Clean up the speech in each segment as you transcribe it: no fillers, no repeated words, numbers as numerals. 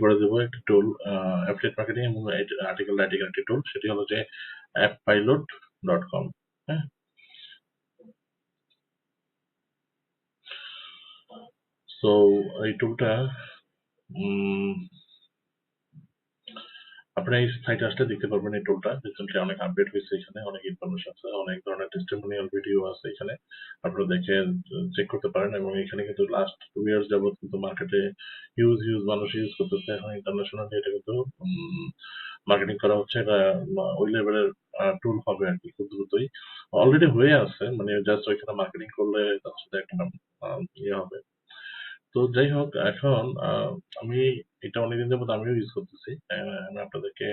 করে দেবো একটা টুল, অ্যাফিলিয়েট মার্কেটিং এবং আর্টিকেল রাইটিং একটি টুল, সেটি হলো যে appilot.com। হ্যাঁ, সো এই টুলটা আপনারা এই সাইটে আসলে দেখতে পারবেন। এই টুলটা রিসেন্টলি অনেক আপডেট হয়েছে, এখানে অনেক ইনফরমেশন আছে, অনেক ধরনের টেস্টিমোনিয়াল ভিডিও আছে এখানে, আপনারা দেখে চেক করতে পারেন। এবং এখানে কিন্তু লাস্ট 2 ইয়ার্স যাবত কিন্তু মার্কেটে হিউজ মানুষ ইউজ করতেছে। এখন ইন্টারন্যাশনালি এটা কিন্তু মার্কেটিং করা হচ্ছে। এটা ওই লেভেলের টুল হবে আর কি, খুব দ্রুতই অলরেডি হয়ে আছে, মানে জাস্ট ওইখানে মার্কেটিং করলে তার সাথে একটা ইয়ে হবে। তো যাই হোক, এখন আমি এটা অনেকদিন যাবত আমিও ইউজ করতেছি। আমি আপনাদেরকে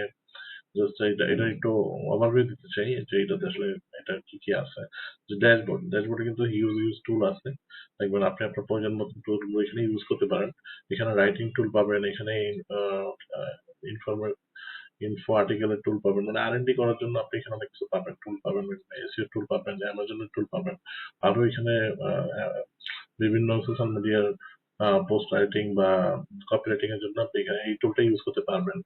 জাস্ট এটা একটু ওভারভিউ দিতে চাই যে এটাতে আসলে এটা কি আছে। যে ড্যাশবোর্ডে কিন্তু হিউজ টুল আছে, দেখবেন আপনি আপনার প্রয়োজন মতো টুলগুলো এখানে ইউজ করতে পারেন। এখানে রাইটিং টুল পাবেন, এখানে ইনফরমে ইনফো আর্টিকেলের টুল পাবেন, মানে আর&ডি করার জন্য আপনি এখানে অনেক কিছু পাবেন, টুল পাবেন, এসইও টুল পাবেন, অ্যামাজনের টুল পাবেন। আরো এখানে বিভিন্ন সোশ্যাল মিডিয়ার পোস্ট রাইটিং বা কপি রাইটিং এর জন্য আপনি এখানে এই টুলটা ইউজ করতে পারবেন।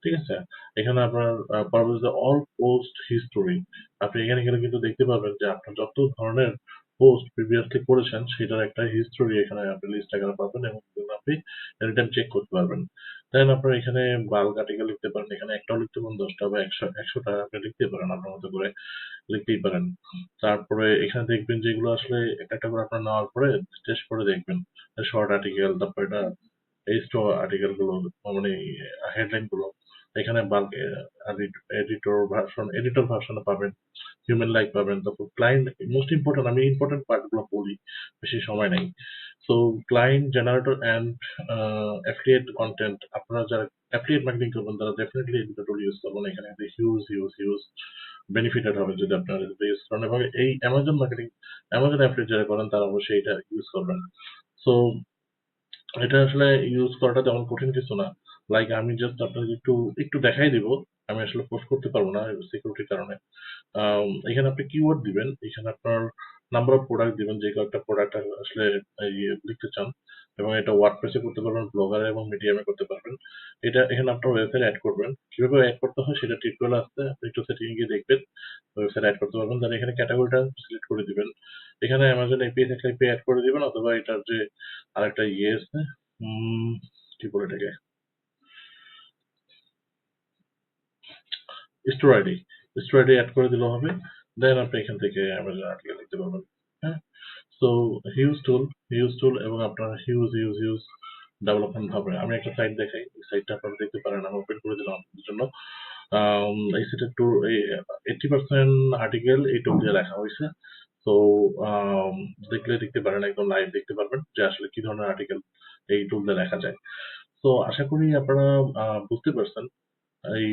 ঠিক আছে? এখানে আপনার পরবর্তীতে অল পোস্ট হিস্টোরি, আপনি এখানে গেলে কিন্তু দেখতে পাবেন যে আপনার যত ধরনের পোস্ট প্রিভিয়াসলি করেছেন সেটার একটা হিস্টোরি এখানে আপনি লিস্ট আকারে পাবেন, এবং আপনি এনিটাইম চেক করতে পারবেন। দেন আপনার এখানে বাল্ক আর্টিকেল লিখতে পারেন, এখানে একটাও লিখতে পারেন, 10টা বা 100টা আপনি লিখতে পারেন, আপনার মতো করে লিখতেই পারেন। তারপরে এখানে দেখবেন যে এগুলো আসলে একটা করে আপনার নেওয়ার পরে টেস্ট করে দেখবেন। শর্ট আর্টিকেল, তারপর এটা এইচটো আর্টিকেল গুলো, মানে হেডলাইন গুলো এখানে বাল্ক এডিটর ভার্সনে পাবেন, হিউম্যান লাইক পাবেন। তারপর ক্লায়েন্ট, মোস্ট ইম্পর্টেন্ট, আমি ইম্পর্টেন্ট পার্ট গুলো বলি, বেশি সময় নেই। So client generator and affiliate content, আপনারা যারা অ্যাফিলিয়েট মার্কেটিং করবেন তারা ডেফিনেটলি এই দুটো টুল ইউজ করবেন। এখানে হিউজ বেনিফিটেড হবে যদি আপনারা এটা ইউজ করেন। এবং এই অ্যামাজন অ্যাফিলিয়েট যারা করেন তারা অবশ্যই এটা ইউজ করবেন। সো এটা আসলে ইউজ করাটা তেমন কঠিন কিছু না। লাইক আমি জাস্ট আপনাকে একটু একটু দেখাই দিব। আমি আসলে পোস্ট করতে পারবো না সিকিউরিটির কারণে। এখানে আপনি কিওয়ার্ড দিবেন, এখানে আপনার নাম্বার অফ প্রোডাক্ট দিবেন, যে কয়েকটা প্রোডাক্ট আসলে লিখতে চান, এবং এটা ওয়ার্ডপ্রেসে করতে পারবেন, ব্লগারে এবং মিডিয়ামে করতে পারবেন। এটা এখানে আপনার ওয়েবসাইট অ্যাড করবেন, কিভাবে অ্যাড করতে হয় সেটা টিউটোরিয়াল আসছে, আপনি একটু সেটিং গিয়ে দেখবেন, ওয়েবসাইট অ্যাড করতে পারবেন। দেন এখানে ক্যাটাগরিটা সিলেক্ট করে দিবেন, এখানে অ্যামাজন এপিআই থাকলে এপিআই অ্যাড করে দিবেন, অথবা এটার যে আরেকটা ইয়ে আছে, কি বলে এটাকে, স্টোর আইডি, অ্যাড করে দিলেও হবে। দেন আপনি এখান থেকে অ্যামাজন আর্টিকেল লিখতে পারবেন। হ্যাঁ, সো হিউজ টুল এবং আপনার হিউজ ডেভেলপমেন্ট হবে। আমি একটা সাইট দেখাই, এই সাইটটা আপনারা দেখতে পারেন, আমি ওপেন করে দিলাম আপনাদের জন্য। এই সাইটের টু এই 80% আর্টিকেল এই টুল দিয়ে লেখা হয়েছে। তো দেখলে দেখতে পারেন, একদম লাইভ দেখতে পারবেন যে আসলে কি ধরনের আর্টিকেল এই টুল দিয়ে লেখা যায়। তো আশা করি আপনারা বুঝতে পারছেন এই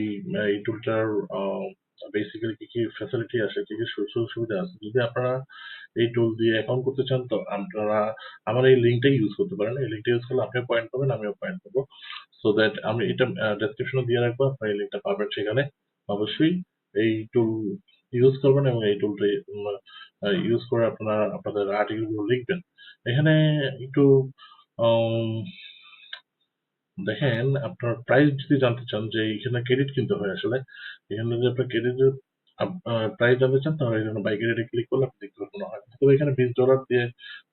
এই টুলটার বেসিক্যালি কি ফ্যাসিলিটি আছে, কি সুযোগ সুবিধা আছে। যদি আপনারা এই টুল দিয়ে অ্যাকাউন্ট করতে চান তো আপনারা আমার এই লিঙ্কটাই ইউজ করতে পারেন। এই লিঙ্কটা ইউজ করলে আপনিও পয়েন্ট পাবেন, আমিও পয়েন্ট পাবো। সো দ্যাট আমি এটা ডেসক্রিপশনে দিয়ে রাখবো, আপনারা এই লিঙ্কটা পাবেন সেখানে। অবশ্যই এই টুল ইউজ করবেন এবং এই টুলটা ইউজ করে আপনারা আপনাদের আর্টিকেল গুলো লিখবেন। এখানে একটু আম, দেখেন, আপনার প্রাইস যদি জানতে চান যে এখানে ক্রেডিট কিনতে হয় আসলে, এখানে যদি আপনার ক্রেডিটের প্রাইস জানতে চান তাহলে এখানে বাই ক্রেডিটে ক্লিক করলে আপনি দেখতে পারবেন হয়। তবে এখানে $20 দিয়ে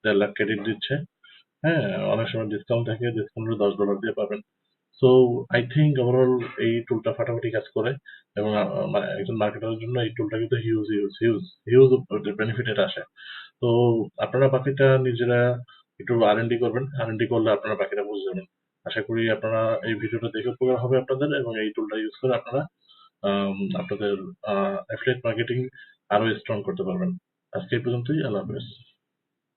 1.5 লাখ ক্রেডিট দিচ্ছে। হ্যাঁ, অনেক সময় ডিসকাউন্ট থাকে, ডিসকাউন্টে $10 দিয়ে পাবেন। সো আই থিঙ্ক ওভারঅল এই টুলটা ফাটাফাটি কাজ করে, এবং মানে একজন মার্কেটারের জন্য এই টুলটা কিন্তু হিউজ বেনিফিটেড আসে। তো আপনারা বাকিটা নিজেরা একটু আর&ডি করবেন, আর&ডি করলে আপনারা বাকিটা বুঝে যাবেন। আশা করি আপনারা এই ভিডিওটা দেখে উপকার হবে আপনাদের, এবং এই টুলটা ইউজ করে আপনারা আপনাদের অ্যাফিলিয়েট মার্কেটিং আরো স্ট্রং করতে পারবেন। আজকে এই পর্যন্তই, আল্লাহ হাফেজ।